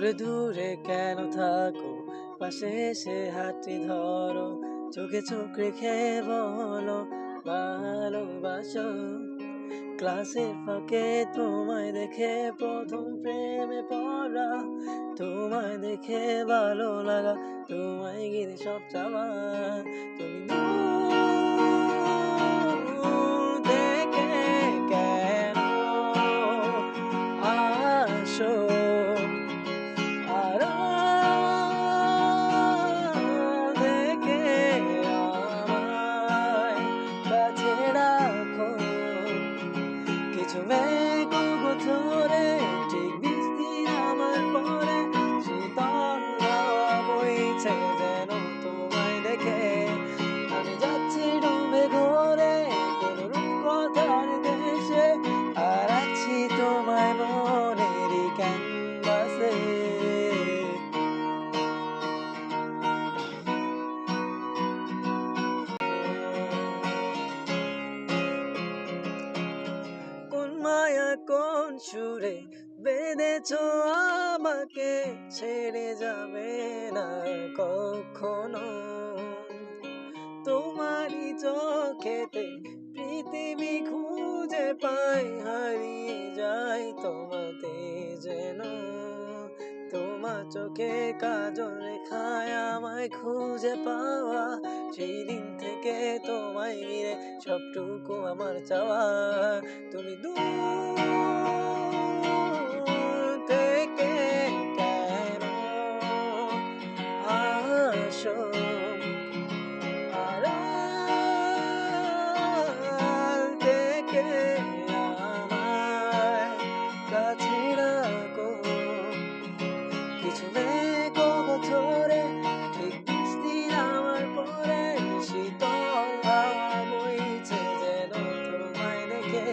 দূরে দূরে কেন থাকো, পাশে এসে হাতটি ধরো, চোখে চোখ রেখে বলো ভালোবাসো। ক্লাসের ফাঁকে তোমায় দেখে প্রথম প্রেমে পড়া, তোমায় দেখে ভালো লাগা, তোমায় ঘিরে সব চাওয়া। তুমি দূর থেকে কেন আসো, আড়াল থেকে আমায় কাছে রাখো। কিছু মেঘ ধরে ঠিক বৃষ্টির আমার পরে, শীতল হাওয়া বইছে যেন তোমায় দেখে। আমি যাচ্ছি ডুবে ঘরে কোনো রূপকথার দেশে, আর আছি তোমায় মনেরই ক্যানভাসে। কোন মায়া কোন সুরে বেঁধেছো আমাকে, ছেড়ে যাবে না কখনো। তোমারই চোখেতে পৃথিবী খুঁজে পাই, হারিয়ে যাই তোমাতে যেন। তোমার চোখে কাজল রেখায় আমায় খুঁজে পাওয়া, সেই দিন থেকে তোমায় ঘিরে সবটুকু আমার চাওয়া। তুমি দূর থেকে কেন আসো, আড়াল থেকে আমায় কাছে রাখো। কিছু মেঘ ধরে ঠিক বৃষ্টির আমার পরে, শীতল হাওয়া বইছে যেন তোমায় দেখে।